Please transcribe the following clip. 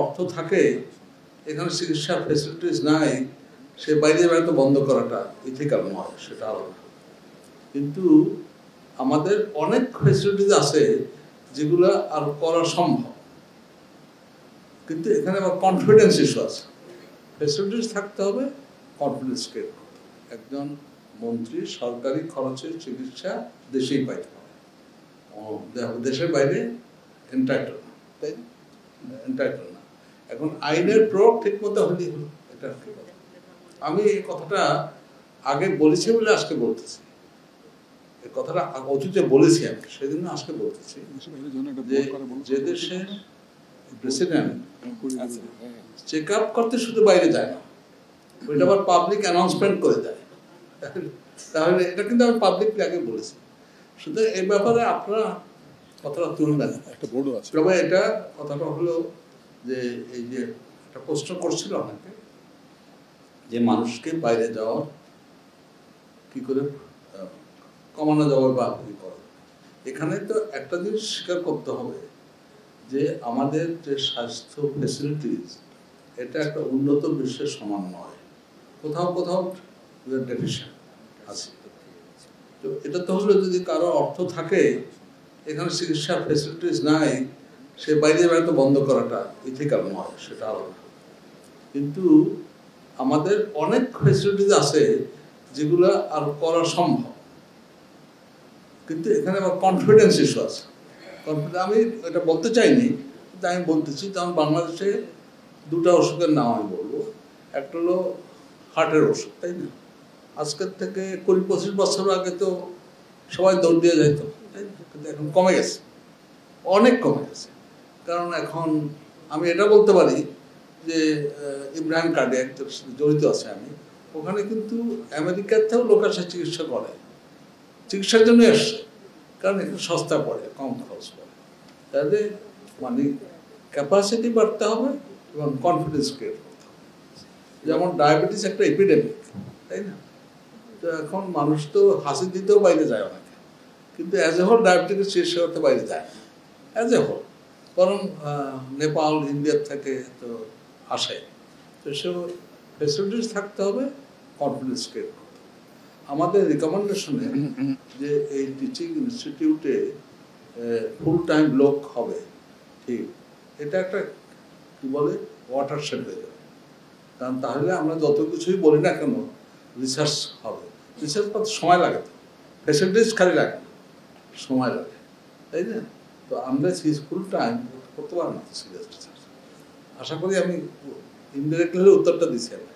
অর্থ থাকে, এখানে চিকিৎসার ফ্যাসিলিটিস নাই, সে বাইরে বেড়াতে বন্ধ করাটা ইথিক্যাল নয়, সেটা আলাদা। কিন্তু আমাদের অনেক ফ্যাসিলিটিস আছে যেগুলো আর করা সম্ভব, কিন্তু এখানে আবার কনফিডেন্স ইস্যু আছে। ফ্যাসিলিটিস থাকতে হবে, কনফিডেন্স ক্রিয়েট করতে হবে। একজন মন্ত্রী সরকারি খরচের চিকিৎসা দেশেই পাইতে পারে, দেশের বাইরে এন্টাইটেল না, তাই না? এন্টাইটেল না। এখন আইনের প্রয়োগ ঠিক মতো হলেই হলো, এটা আমি এই কথাটা আগে বলেছি বলে আজকে বলতেছি। এই কথাটা অতীতে বলেছি আমি, সেদিন আজকে বলতেছি যে দেশের প্রেসিডেন্ট চেক আপ করতে শুধু বাইরে যায় না, ওইটা আবার পাবলিক অ্যানাউন্সমেন্ট করে দেয়, তাহলে এটা কিন্তু আমি পাবলিকলি আগে বলেছি। শুধু এই ব্যাপারে আপনারা কথাটা তুলে নেন। তবে এটা কথাটা হলো যে এই যে একটা প্রশ্ন করছিল অনেকে যে মানুষকে বাইরে যাওয়ার কি করে কমানো যাবে বা কি করে। এখানে তো একটা জিনিস স্বীকার করতে হবে যে আমাদের যে স্বাস্থ্য ফেসিলিটিস, এটা একটা উন্নত বিশ্বের সমান নয়, কোথাও কোথাও ডেফিশিয়েন্ট আছে। তো এটা তো হলো যদি কারো অর্থ থাকে, এখানে চিকিৎসার ফেসিলিটিস নাই, সে বাইরে বেড়াতে বন্ধ করাটা ইথিক্যাল নয়, সেটা আলাদা। কিন্তু আমাদের অনেক ফেসিলিটিস আছে যেগুলো আর করা সম্ভব, কিন্তু এখানে আবার কনফিডেন্স ইস্যু আছে। আমি এটা বলতে চাইনি, কিন্তু আমি বলতেছি, যেমন বাংলাদেশে দুটা ওষুধের নাম আমি বলবো। একটা হলো হার্টের ওষুধ, তাই না? আজকের থেকে 20-25 বছর আগে তো সবাই দৌড় দিয়ে যাইতো, তাই না? কিন্তু এখন কমে গেছে, অনেক কমে গেছে। কারণ এখন আমি এটা বলতে পারি যে ইব্রাহিম কার্ডিয়াক জড়িত আছে আমি, ওখানে কিন্তু আমেরিকার থেকেও লোক আসে চিকিৎসা করে, চিকিৎসার জন্য এসছে, কারণ একটু সস্তা পড়ে, কম খরচ পড়ে। তাহলে মানে ক্যাপাসিটি বাড়তে হবে এবং কনফিডেন্স ক্রিয়েট করতে হবে। যেমন ডায়াবেটিস একটা এপিডেমিক, তাই না? তো এখন মানুষ তো হাসি দিতেও বাইরে যায় অনেকে, কিন্তু অ্যাজ এ হোল ডায়াবেটিস চিকিৎসা করতে বাইরে যায় না, অ্যাজ এ হোল। কারণ নেপাল, ইন্ডিয়ার থেকে তো আসে। তো সেসব ফেসিলিটিস থাকতে হবে, কনফিডেন্স ক্রিয়েট করতে হবে। আমাদের রিকমেন্ডেশনে যে এই টিচিং ইনস্টিটিউটে ফুল টাইম লোক হবে, ঠিক, এটা একটা কি বলে ওয়াটারশেড হয়ে যাবে। কারণ তাহলে আমরা যত কিছুই বলি না কেন, রিসার্চ হবে। রিসার্চ করতে সময় লাগে, তো ফেসিলিটিস খালি লাগে না, সময় লাগে, তাই না? তো আমরা ফুল টাইম করতে পারি না সিরিয়াস রিসার্চ। আশা করি আমি ইনডিরেক্টলি উত্তরটা দিচ্ছি আমি।